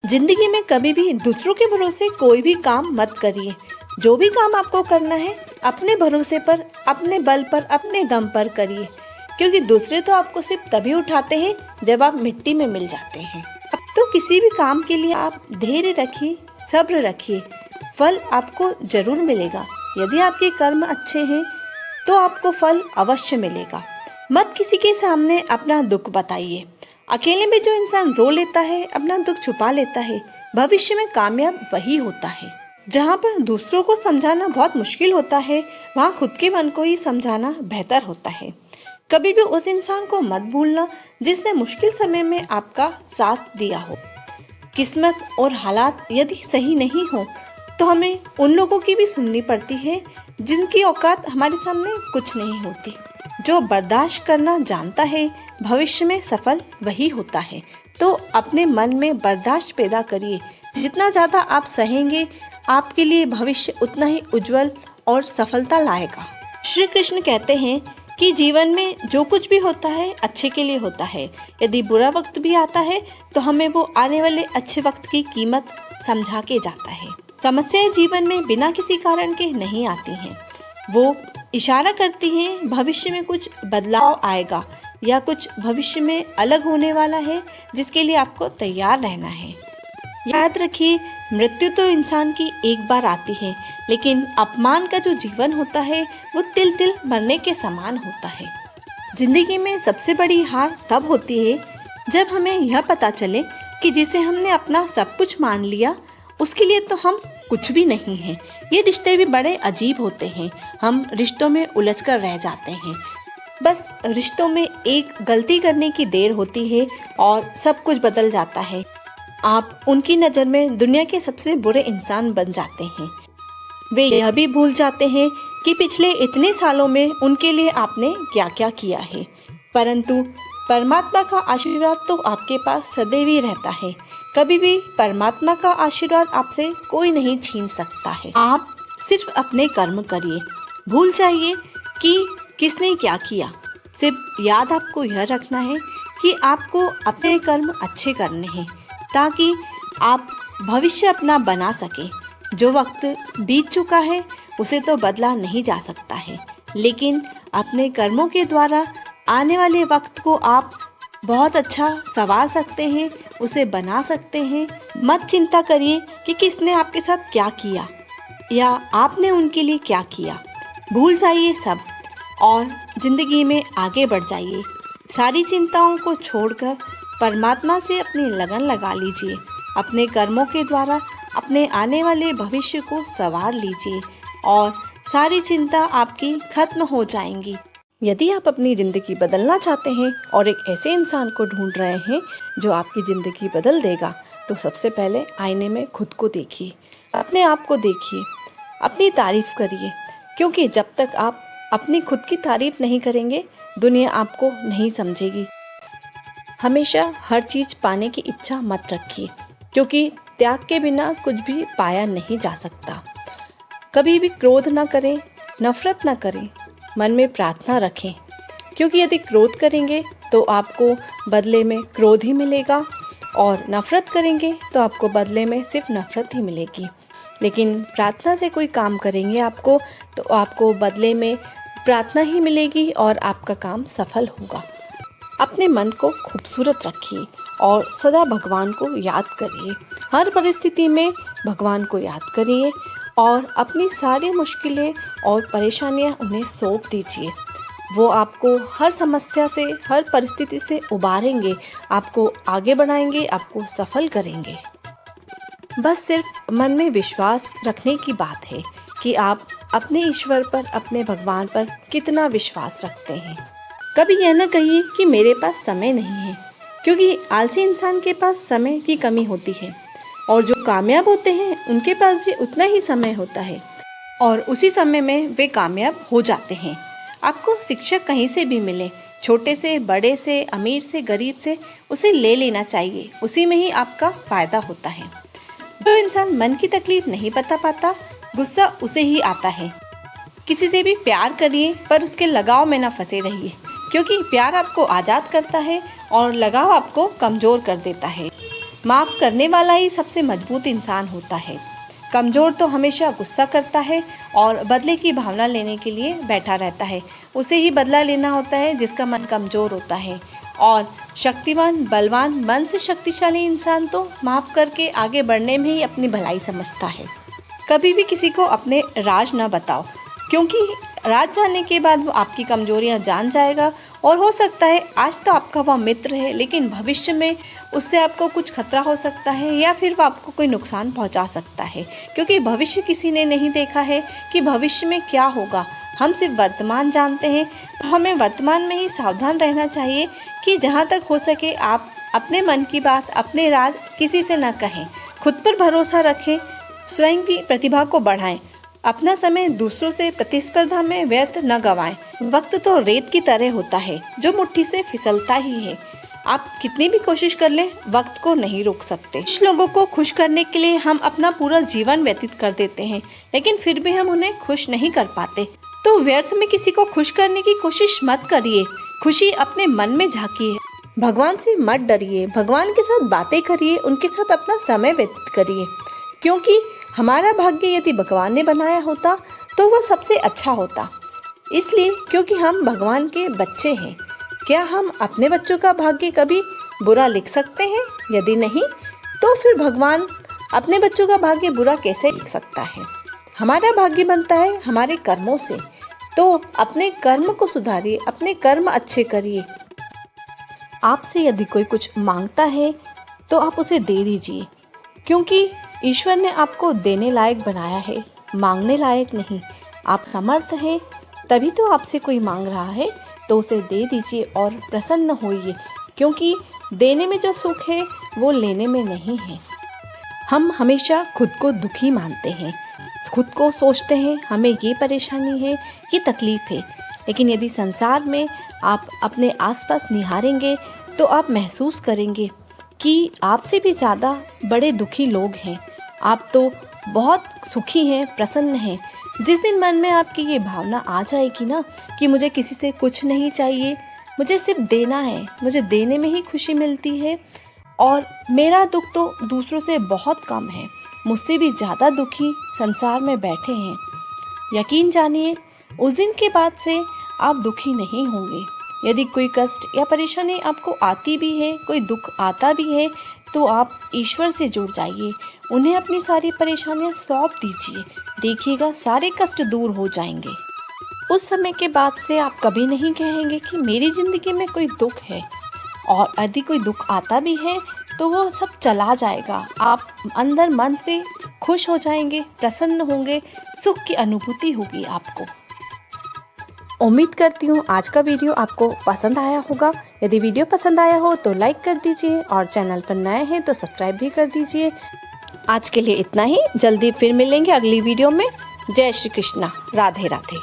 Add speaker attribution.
Speaker 1: जिंदगी में कभी भी दूसरों के भरोसे कोई भी काम मत करिए। जो भी काम आपको करना है अपने भरोसे पर, अपने बल पर, अपने दम पर करिए, क्योंकि दूसरे तो आपको सिर्फ तभी उठाते हैं जब आप मिट्टी में मिल जाते हैं। अब तो किसी भी काम के लिए आप धैर्य रखिए, सब्र रखिए, फल आपको जरूर मिलेगा। यदि आपके कर्म अच्छे हैं तो आपको फल अवश्य मिलेगा। मत किसी के सामने अपना दुख बताइए। अकेले में जो इंसान रो लेता है, अपना दुख छुपा लेता है, भविष्य में कामयाब वही होता है। जहाँ पर दूसरों को समझाना बहुत मुश्किल होता है, वहाँ खुद के मन को ही समझाना बेहतर होता है। कभी भी उस इंसान को मत भूलना जिसने मुश्किल समय में आपका साथ दिया हो। किस्मत और हालात यदि सही नहीं हो तो हमें उन लोगों की भी सुननी पड़ती है जिनकी औकात हमारे सामने कुछ नहीं होती। जो बर्दाश्त करना जानता है भविष्य में सफल वही होता है। तो अपने मन में बर्दाश्त पैदा करिए। जितना ज़्यादा आप सहेंगे आपके लिए भविष्य उतना ही उज्जवल और सफलता लाएगा। श्री कृष्ण कहते हैं कि जीवन में जो कुछ भी होता है अच्छे के लिए होता है। यदि बुरा वक्त भी आता है तो हमें वो आने वाले अच्छे वक्त की कीमत समझा के जाता है। समस्याएं जीवन में बिना किसी कारण के नहीं आती हैं। वो इशारा करती हैं भविष्य में कुछ बदलाव आएगा या कुछ भविष्य में अलग होने वाला है जिसके लिए आपको तैयार रहना है। याद रखिए, मृत्यु तो इंसान की एक बार आती है, लेकिन अपमान का जो जीवन होता है वो तिल तिल मरने के समान होता है। जिंदगी में सबसे बड़ी हार तब होती है जब हमें यह पता चले कि जिसे हमने अपना सब कुछ मान लिया उसके लिए तो हम कुछ भी नहीं हैं। ये रिश्ते भी बड़े अजीब होते हैं। हम रिश्तों में उलझ कर रह जाते हैं। बस रिश्तों में एक गलती करने की देर होती है और सब कुछ बदल जाता है। आप उनकी नज़र में दुनिया के सबसे बुरे इंसान बन जाते हैं। वे यह भी भूल जाते हैं कि पिछले इतने सालों में उनके लिए आपने क्या क्या किया है। परंतु परमात्मा का आशीर्वाद तो आपके पास सदैव ही रहता है। कभी भी परमात्मा का आशीर्वाद आपसे कोई नहीं छीन सकता है। आप सिर्फ अपने कर्म करिए। भूल जाइए कि किसने क्या किया। सिर्फ याद आपको यह रखना है कि आपको अपने कर्म अच्छे करने हैं ताकि आप भविष्य अपना बना सके। जो वक्त बीत चुका है उसे तो बदला नहीं जा सकता है, लेकिन अपने कर्मों के द्वारा आने वाले वक्त को आप बहुत अच्छा संवार सकते हैं, उसे बना सकते हैं। मत चिंता करिए कि किसने आपके साथ क्या किया या आपने उनके लिए क्या किया। भूल जाइए सब और जिंदगी में आगे बढ़ जाइए। सारी चिंताओं को छोड़कर परमात्मा से अपनी लगन लगा लीजिए। अपने कर्मों के द्वारा अपने आने वाले भविष्य को संवार लीजिए और सारी चिंता आपकी खत्म हो जाएंगी। यदि आप अपनी ज़िंदगी बदलना चाहते हैं और एक ऐसे इंसान को ढूंढ रहे हैं जो आपकी ज़िंदगी बदल देगा, तो सबसे पहले आईने में खुद को देखिए, अपने आप को देखिए, अपनी तारीफ़ करिए, क्योंकि जब तक आप अपनी खुद की तारीफ़ नहीं करेंगे दुनिया आपको नहीं समझेगी। हमेशा हर चीज़ पाने की इच्छा मत रखिए, क्योंकि त्याग के बिना कुछ भी पाया नहीं जा सकता। कभी भी क्रोध ना करें, नफ़रत ना करें, मन में प्रार्थना रखें, क्योंकि यदि क्रोध करेंगे तो आपको बदले में क्रोध ही मिलेगा और नफ़रत करेंगे तो आपको बदले में सिर्फ नफ़रत ही मिलेगी। लेकिन प्रार्थना से कोई काम करेंगे आपको तो आपको बदले में प्रार्थना ही मिलेगी और आपका काम सफल होगा। अपने मन को खूबसूरत रखिए और सदा भगवान को याद करिए। हर परिस्थिति में भगवान को याद करिए और अपनी सारी मुश्किलें और परेशानियां उन्हें सौंप दीजिए। वो आपको हर समस्या से, हर परिस्थिति से उबारेंगे, आपको आगे बढ़ाएंगे, आपको सफल करेंगे। बस सिर्फ मन में विश्वास रखने की बात है कि आप अपने ईश्वर पर, अपने भगवान पर कितना विश्वास रखते हैं। कभी यह न कहिए कि मेरे पास समय नहीं है, क्योंकि आलसी इंसान के पास समय की कमी होती है और जो कामयाब होते हैं उनके पास भी उतना ही समय होता है और उसी समय में वे कामयाब हो जाते हैं। आपको शिक्षा कहीं से भी मिले, छोटे से बड़े से, अमीर से गरीब से, उसे ले लेना चाहिए। उसी में ही आपका फ़ायदा होता है। जो इंसान मन की तकलीफ नहीं बता पाता, गुस्सा उसे ही आता है। किसी से भी प्यार करिए पर उसके लगाव में ना फंसे रहिए, क्योंकि प्यार आपको आज़ाद करता है और लगाव आपको कमज़ोर कर देता है। माफ़ करने वाला ही सबसे मजबूत इंसान होता है। कमज़ोर तो हमेशा गुस्सा करता है और बदले की भावना लेने के लिए बैठा रहता है। उसे ही बदला लेना होता है जिसका मन कमज़ोर होता है। और शक्तिवान, बलवान, मन से शक्तिशाली इंसान तो माफ़ करके आगे बढ़ने में ही अपनी भलाई समझता है। कभी भी किसी को अपने राज ना बताओ, क्योंकि राज जानने के बाद वो आपकी कमजोरियां जान जाएगा और हो सकता है आज तो आपका वह मित्र है, लेकिन भविष्य में उससे आपको कुछ खतरा हो सकता है या फिर वो आपको कोई नुकसान पहुंचा सकता है, क्योंकि भविष्य किसी ने नहीं देखा है कि भविष्य में क्या होगा। हम सिर्फ वर्तमान जानते हैं, तो हमें वर्तमान में ही सावधान रहना चाहिए कि जहाँ तक हो सके आप अपने मन की बात, अपने राज किसी से न कहें। खुद पर भरोसा रखें, स्वयं की प्रतिभा को बढ़ाएं, अपना समय दूसरों से प्रतिस्पर्धा में व्यर्थ न गवाएं। वक्त तो रेत की तरह होता है जो मुट्ठी से फिसलता ही है। आप कितनी भी कोशिश कर लें, वक्त को नहीं रोक सकते। कुछ लोगों को खुश करने के लिए हम अपना पूरा जीवन व्यतीत कर देते हैं, लेकिन फिर भी हम उन्हें खुश नहीं कर पाते। तो व्यर्थ में किसी को खुश करने की कोशिश मत करिए। खुशी अपने मन में झांकिए। भगवान से मत डरिए, भगवान के साथ बातें करिए, उनके साथ अपना समय व्यतीत करिए, क्योंकि हमारा भाग्य यदि भगवान ने बनाया होता तो वह सबसे अच्छा होता। इसलिए क्योंकि हम भगवान के बच्चे हैं। क्या हम अपने बच्चों का भाग्य कभी बुरा लिख सकते हैं? यदि नहीं, तो फिर भगवान अपने बच्चों का भाग्य बुरा कैसे लिख सकता है? हमारा भाग्य बनता है हमारे कर्मों से, तो अपने कर्म को सुधारिए, अपने कर्म अच्छे करिए। आपसे यदि कोई कुछ मांगता है तो आप उसे दे दीजिए, क्योंकि ईश्वर ने आपको देने लायक बनाया है, मांगने लायक नहीं। आप समर्थ हैं तभी तो आपसे कोई मांग रहा है, तो उसे दे दीजिए और प्रसन्न होइए, क्योंकि देने में जो सुख है वो लेने में नहीं है। हम हमेशा खुद को दुखी मानते हैं, खुद को सोचते हैं हमें ये परेशानी है, ये तकलीफ है, लेकिन यदि संसार में आप अपने आसपास निहारेंगे तो आप महसूस करेंगे कि आपसे भी ज़्यादा बड़े दुखी लोग हैं। आप तो बहुत सुखी हैं, प्रसन्न हैं। जिस दिन मन में आपकी ये भावना आ जाएगी ना कि मुझे किसी से कुछ नहीं चाहिए, मुझे सिर्फ देना है, मुझे देने में ही खुशी मिलती है और मेरा दुख तो दूसरों से बहुत कम है, मुझसे भी ज़्यादा दुखी संसार में बैठे हैं, यकीन जानिए उस दिन के बाद से आप दुखी नहीं होंगे। यदि कोई कष्ट या परेशानी आपको आती भी है, कोई दुख आता भी है, तो आप ईश्वर से जुड़ जाइए, उन्हें अपनी सारी परेशानियां सौंप दीजिए। देखिएगा सारे कष्ट दूर हो जाएंगे। उस समय के बाद से आप कभी नहीं कहेंगे कि मेरी ज़िंदगी में कोई दुख है, और यदि कोई दुख आता भी है तो वो सब चला जाएगा। आप अंदर मन से खुश हो जाएंगे, प्रसन्न होंगे, सुख की अनुभूति होगी आपको। उम्मीद करती हूँ आज का वीडियो आपको पसंद आया होगा। यदि वीडियो पसंद आया हो तो लाइक कर दीजिए और चैनल पर नए हैं तो सब्सक्राइब भी कर दीजिए। आज के लिए इतना ही, जल्दी फिर मिलेंगे अगली वीडियो में। जय श्री कृष्णा, राधे राधे।